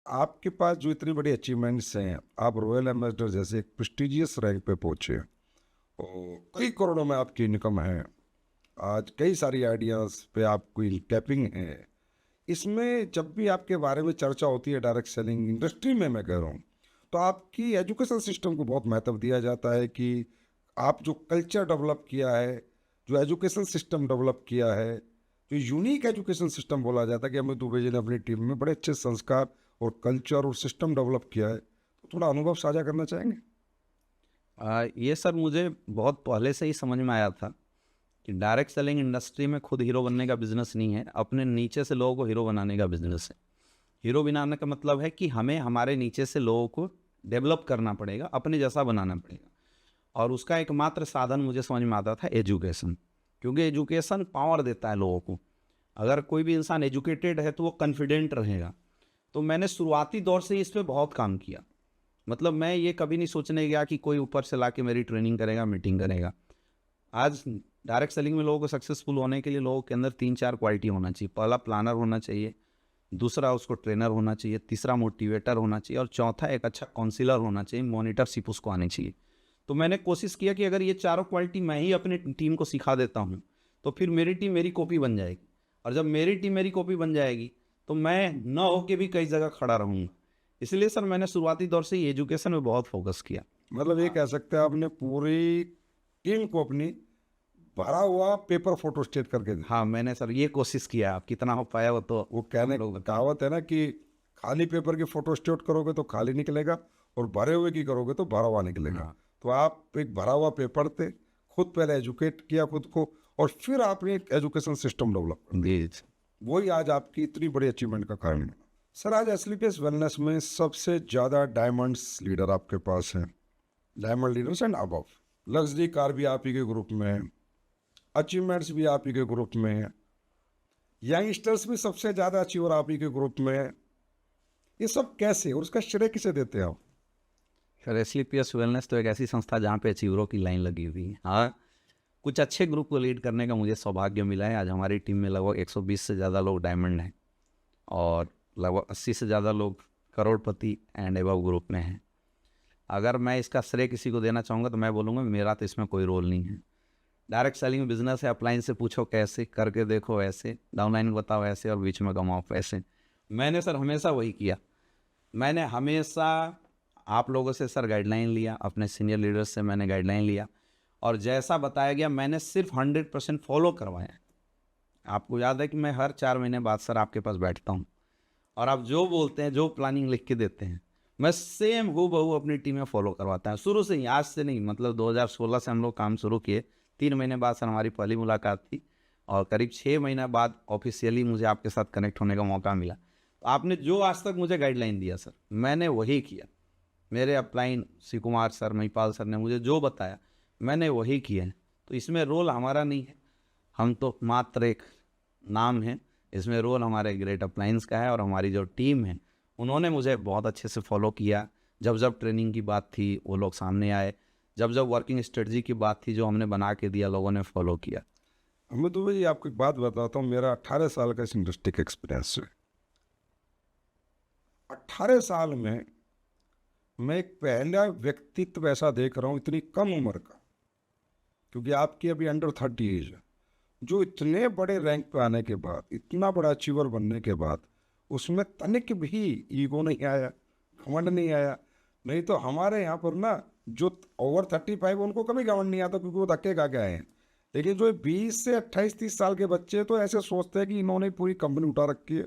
आपके पास जो इतनी बड़ी अचीवमेंट्स हैं, आप रॉयल एम्बेसडर जैसे एक प्रेस्टिजियस रैंक पे पहुँचे और कई करोड़ों में आपकी इनकम है। आज कई सारी आइडियाज़ पे आपकी टैपिंग है। इसमें जब भी आपके बारे में चर्चा होती है डायरेक्ट सेलिंग इंडस्ट्री में मैं कह रहा हूँ, तो आपकी एजुकेशन सिस्टम को बहुत महत्व दिया जाता है कि आप जो कल्चर डेवलप किया है, जो एजुकेशन सिस्टम डेवलप किया है, जो यूनिक एजुकेशन सिस्टम बोला जाता है कि अमित दुबे जी ने अपनी टीम में बड़े अच्छे संस्कार और कल्चर और सिस्टम डेवलप किया है। तो थोड़ा अनुभव साझा करना चाहेंगे? ये सर मुझे बहुत पहले से ही समझ में आया था कि डायरेक्ट सेलिंग इंडस्ट्री में खुद हीरो बनने का बिजनेस नहीं है, अपने नीचे से लोगों को हीरो बनाने का बिजनेस है। हीरो बनाने का मतलब है कि हमें हमारे नीचे से लोगों को डेवलप करना पड़ेगा, अपने जैसा बनाना पड़ेगा। और उसका एकमात्र साधन मुझे समझ में आता था एजुकेशन, क्योंकि एजुकेशन पावर देता है लोगों को। अगर कोई भी इंसान एजुकेटेड है तो वो कॉन्फिडेंट रहेगा। तो मैंने शुरुआती दौर से इस पे बहुत काम किया। मतलब मैं ये कभी नहीं सोचने गया कि कोई ऊपर से लाके मेरी ट्रेनिंग करेगा, मीटिंग करेगा। आज डायरेक्ट सेलिंग में लोगों को सक्सेसफुल होने के लिए लोगों के अंदर 3-4 क्वालिटी होना चाहिए। पहला प्लानर होना चाहिए, दूसरा उसको ट्रेनर होना चाहिए, तीसरा मोटिवेटर होना चाहिए और चौथा एक अच्छा काउंसलर होना चाहिए, मॉनिटरशिप उसको आनी चाहिए। तो मैंने कोशिश किया कि अगर ये चारों क्वालिटी मैं ही अपनी टीम को सिखा देता हूँ तो फिर मेरी टीम मेरी कॉपी बन जाएगी। और जब मेरी टीम मेरी कॉपी बन जाएगी तो मैं न होके भी कई जगह खड़ा रहूँगा। इसलिए सर मैंने शुरुआती दौर से ही एजुकेशन में बहुत फोकस किया। मतलब ये कह सकते हैं आपने पूरी टीम को अपनी भरा हुआ पेपर फोटो स्टेट करके दी। हाँ, मैंने सर ये कोशिश किया। आप कितना हो पाया वो तो वो आप कहने लोग बताएं। कहावत है ना कि खाली पेपर की फोटो स्टेट करोगे तो खाली निकलेगा और भरे हुए की करोगे तो भरा हुआ निकलेगा। हाँ तो आप एक भरा हुआ पेपर थे, खुद पहले एजुकेट किया खुद को और फिर आपने एक एजुकेशन सिस्टम डेवलप कर दिया। जी। वही आज आपकी इतनी बड़ी अचीवमेंट का कारण है। सर आज एसलीपीएस वेलनेस में सबसे ज़्यादा डायमंड्स लीडर आपके पास हैं, diamond leaders and above. Luxury car भी आप ही के ग्रुप में है, अचीवमेंट्स भी आप ही के ग्रुप में है, यंगस्टर्स भी सबसे ज़्यादा अचीवर आप ही के ग्रुप में है। ये सब कैसे और उसका श्रेय किसे देते हैं आप? सर एसलीपीएस वेलनेस तो एक ऐसी संस्था जहाँ पे अचीवरों की लाइन लगी हुई है। हाँ, कुछ अच्छे ग्रुप को लीड करने का मुझे सौभाग्य मिला है। आज हमारी टीम में लगभग 120 से ज़्यादा लोग डायमंड हैं और लगभग 80 से ज़्यादा लोग करोड़पति एंड एबव ग्रुप में हैं। अगर मैं इसका श्रेय किसी को देना चाहूँगा तो मैं बोलूँगा मेरा तो इसमें कोई रोल नहीं है। डायरेक्ट सेलिंग बिजनेस है, अपलाइन से पूछो कैसे, करके देखो ऐसे, डाउनलाइन बताओ ऐसे और बीच में कमाओ पैसे। मैंने सर हमेशा वही किया। मैंने हमेशा आप लोगों से सर गाइडलाइन लिया, अपने सीनियर लीडर्स से मैंने गाइडलाइन लिया और जैसा बताया गया मैंने सिर्फ 100% फॉलो करवाया। आपको याद है कि मैं हर 4 महीने बाद सर आपके पास बैठता हूँ और आप जो बोलते हैं, जो प्लानिंग लिख के देते हैं, मैं सेम हूबहू अपनी टीम में फॉलो करवाता हूँ शुरू से ही। आज से नहीं, मतलब 2016 से हम लोग काम शुरू किए। 3 महीने बाद सर हमारी पहली मुलाकात थी और करीब 6 महीना बाद ऑफिशियली मुझे आपके साथ कनेक्ट होने का मौका मिला। तो आपने जो आज तक मुझे गाइडलाइन दिया सर, मैंने वही किया। मेरे upline Shiv Kumar sir, Mahipal sir ने मुझे जो बताया मैंने वही किया है। तो इसमें रोल हमारा नहीं है, हम तो मात्र एक नाम है। इसमें रोल हमारे ग्रेट अपलाइंस का है और हमारी जो टीम है उन्होंने मुझे बहुत अच्छे से फॉलो किया। जब जब ट्रेनिंग की बात थी वो लोग सामने आए, जब जब वर्किंग स्ट्रेटजी की बात थी जो हमने बना के दिया लोगों ने फॉलो किया। मैं तो भाई आपको एक बात बताता हूँ, मेरा 18 साल का इस इंडस्ट्री का एक्सपीरियंस है। 18 साल में मैं एक पहला व्यक्तित्व ऐसा देख रहा हूँ इतनी कम उम्र का, क्योंकि आपकी अभी अंडर 30 एज है, जो इतने बड़े रैंक पे आने के बाद, इतना बड़ा अचीवर बनने के बाद उसमें तनिक भी ईगो नहीं आया, घमंड नहीं आया। नहीं तो हमारे यहाँ पर ना जो ओवर 35 उनको कभी घमंड नहीं आता क्योंकि वो धक्के खा के आए हैं। लेकिन जो 20 से 28-30 साल के बच्चे तो ऐसे सोचते हैं कि इन्होंने पूरी कंपनी उठा रखी है,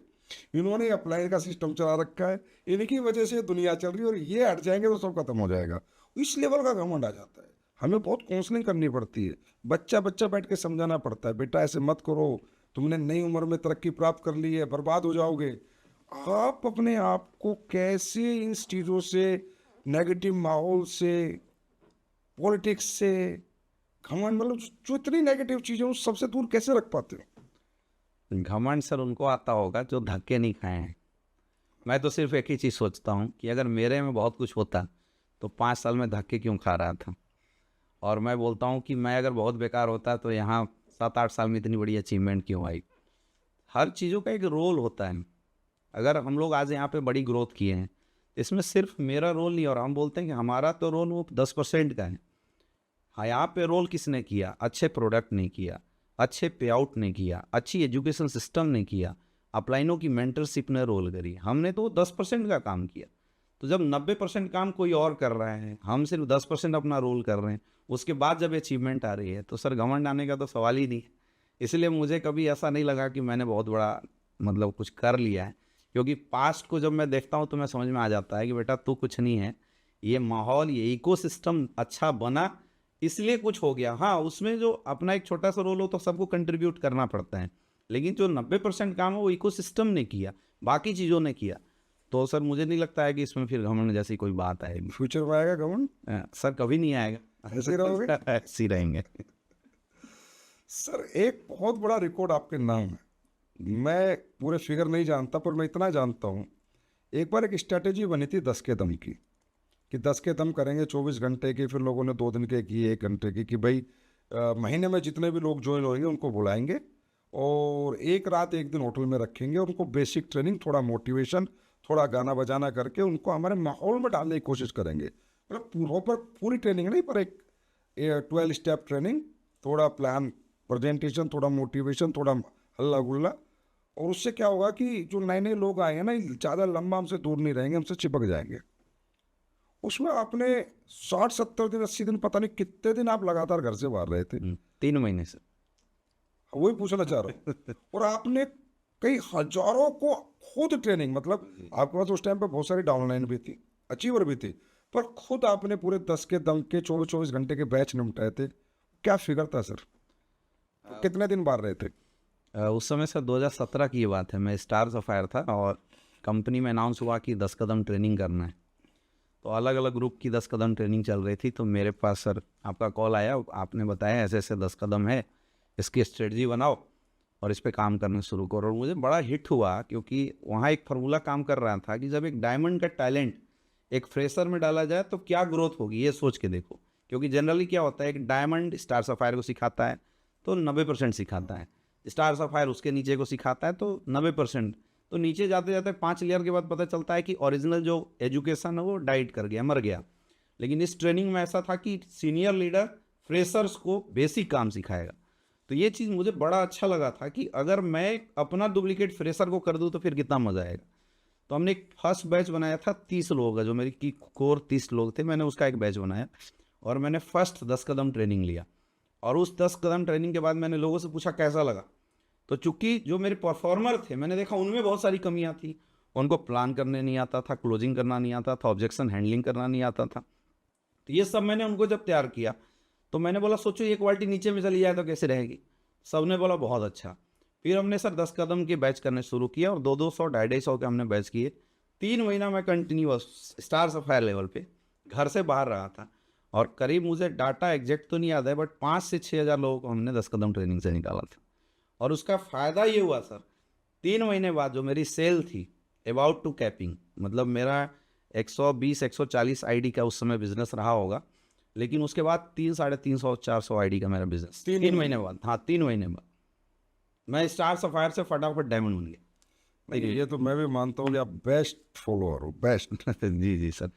इन्होंने अप्लाई का सिस्टम चला रखा है, इनकी वजह से दुनिया चल रही है और ये हट जाएंगे तो सब खत्म हो जाएगा। इस लेवल का घमंड आ जाता है। हमें बहुत काउंसलिंग करनी पड़ती है, बच्चा बच्चा बैठ के समझाना पड़ता है, बेटा ऐसे मत करो, तुमने नई उम्र में तरक्की प्राप्त कर ली है, बर्बाद हो जाओगे। आप अपने आप को कैसे इन चीज़ों से, नेगेटिव माहौल से, पॉलिटिक्स से, घमंड, मतलब जो इतनी नेगेटिव चीज़ें उन सबसे दूर कैसे रख पाते हो? घमंड सर उनको आता होगा जो धक्के नहीं खाए हैं। मैं तो सिर्फ एक ही चीज़ सोचता हूँ कि अगर मेरे में बहुत कुछ होता तो 5 साल में धक्के क्यों खा रहा था। और मैं बोलता हूँ कि मैं अगर बहुत बेकार होता तो यहाँ 7-8 साल में इतनी बड़ी अचीवमेंट क्यों आई। हर चीज़ों का एक रोल होता है। अगर हम लोग आज यहाँ पे बड़ी ग्रोथ किए हैं, इसमें सिर्फ मेरा रोल नहीं, और हम बोलते हैं कि हमारा तो रोल वो 10% का है। हाँ, यहाँ पे रोल किसने किया? अच्छे प्रोडक्ट ने किया, अच्छे पे आउट ने किया, अच्छी एजुकेशन सिस्टम ने किया, अपलाइनों की मेंटरशिप ने रोल करी। हमने तो 10% का काम किया। तो जब 90% काम कोई और कर रहा है, हम सिर्फ 10% अपना रोल कर रहे हैं, उसके बाद जब अचीवमेंट आ रही है, तो सर घमंड आने का तो सवाल ही नहीं है। इसलिए मुझे कभी ऐसा नहीं लगा कि मैंने बहुत बड़ा मतलब कुछ कर लिया है, क्योंकि पास्ट को जब मैं देखता हूँ तो मैं समझ में आ जाता है कि बेटा तू कुछ नहीं है, ये माहौल, ये इकोसिस्टम अच्छा बना इसलिए कुछ हो गया। हाँ, उसमें जो अपना एक छोटा सा रोल हो तो सबको कंट्रीब्यूट करना पड़ता है, लेकिन जो 90% काम है वो इकोसिस्टम ने किया, बाकी चीज़ों ने किया। तो सर मुझे नहीं लगता है कि इसमें फिर घमंड जैसी कोई बात आएगी। फ्यूचर में आएगा घमंड? सर कभी नहीं आएगा। ऐसे ही रहोगे? ऐसे ही रहेंगे। सर एक बहुत बड़ा रिकॉर्ड आपके नाम है। मैं पूरे फिगर नहीं जानता, पर मैं इतना जानता हूँ, एक बार एक स्ट्रेटेजी बनी थी 10 के दम की, कि 10 के दम करेंगे 24 घंटे की। फिर लोगों ने 2 दिन के की, 1 घंटे की, कि भाई महीने में जितने भी लोग ज्वाइन होंगे उनको बुलाएंगे और एक रात एक दिन होटल में रखेंगे, उनको बेसिक ट्रेनिंग, थोड़ा मोटिवेशन, थोड़ा गाना बजाना करके उनको हमारे माहौल में डालने की कोशिश करेंगे। मतलब प्रॉपर पूरी ट्रेनिंग नहीं, पर एक 12 स्टेप ट्रेनिंग, थोड़ा प्लान, प्रेजेंटेशन, थोड़ा मोटिवेशन, थोड़ा हल्ला गुल्ला। और उससे क्या होगा कि जो नए नए लोग आए हैं ना, ज़्यादा लंबा हमसे दूर नहीं रहेंगे, हमसे चिपक जाएंगे। उसमें आपने 60-70 दिन, 80 दिन, पता नहीं कितने दिन आप लगातार घर से बाहर रहे थे। 3 महीने से। वही पूछना चाह रहा हूँ। और आपने कई हजारों को खुद ट्रेनिंग, मतलब आपके पास उस टाइम पे बहुत सारी डाउनलाइन भी थी, अचीवर भी थी, पर खुद आपने पूरे 10 के दम के 24-24 घंटे के बैच निपटाए थे। क्या फिगर था सर? कितने दिन बाहर रहे थे? उस समय सर 2017 की ये बात है। मैं स्टार सफायर था और कंपनी में अनाउंस हुआ कि 10 कदम ट्रेनिंग करना है। तो अलग अलग ग्रुप की 10 कदम ट्रेनिंग चल रही थी। तो मेरे पास सर आपका कॉल आया, आपने बताया ऐसे ऐसे 10 कदम है, इसकी स्ट्रेटजी बनाओ और इस पे काम करना शुरू करो। और मुझे बड़ा हिट हुआ, क्योंकि वहाँ एक फार्मूला काम कर रहा था कि जब एक डायमंड का टैलेंट एक फ्रेशर में डाला जाए तो क्या ग्रोथ होगी, ये सोच के देखो। क्योंकि जनरली क्या होता है, एक डायमंड स्टार सफायर को सिखाता है तो 90% सिखाता है, स्टार सफायर उसके नीचे को सिखाता है तो 90%। तो नीचे जाते जाते 5 लेयर के बाद पता चलता है कि ओरिजिनल जो एजुकेशन है वो डाइट कर गया, मर गया। लेकिन इस ट्रेनिंग में ऐसा था कि सीनियर लीडर फ्रेशर्स को बेसिक काम सिखाएगा। तो ये चीज़ मुझे बड़ा अच्छा लगा था कि अगर मैं अपना डुप्लीकेट फ्रेशर को कर दूँ तो फिर कितना मज़ा आएगा। तो हमने एक फर्स्ट बैच बनाया था 30 लोगों का, जो मेरी की कोर 30 लोग थे, मैंने उसका एक बैच बनाया और मैंने फर्स्ट 10 कदम ट्रेनिंग लिया। और उस 10 कदम ट्रेनिंग के बाद मैंने लोगों से पूछा कैसा लगा। तो चूंकि जो मेरे परफॉर्मर थे, मैंने देखा उनमें बहुत सारी कमियां थी। उनको प्लान करने नहीं आता था, क्लोजिंग करना नहीं आता था, ऑब्जेक्शन हैंडलिंग करना नहीं आता था। तो ये सब मैंने उनको जब तैयार किया तो मैंने बोला सोचो ये क्वालिटी नीचे में चली जाए तो कैसे रहेगी। सबने बोला बहुत अच्छा। फिर हमने सर 10 कदम के बैच करने शुरू किया और 200 250 के हमने बैच किए। 3 महीना मैं कंटिन्यूअस स्टार सफायर लेवल पे घर से बाहर रहा था और करीब, मुझे डाटा एग्जैक्ट तो नहीं याद है, बट 5 से 6 हज़ार लोगों को हमने 10 कदम ट्रेनिंग से निकाला था। और उसका फ़ायदा ये हुआ सर, 3 महीने बाद जो मेरी सेल थी अबाउट टू कैपिंग, मतलब मेरा 120-140 आईडी का उस समय बिजनेस रहा होगा, लेकिन उसके बाद 300-350-400 आईडी का मेरा बिजनेस 3 महीने बाद। हाँ, 3 महीने बाद मैं स्टार सफायर से फटाफट डायमंड बन गया। नहीं, ये तो मैं भी मानता हूँ कि आप बेस्ट फॉलोअर हो, बेस्ट। जी जी सर।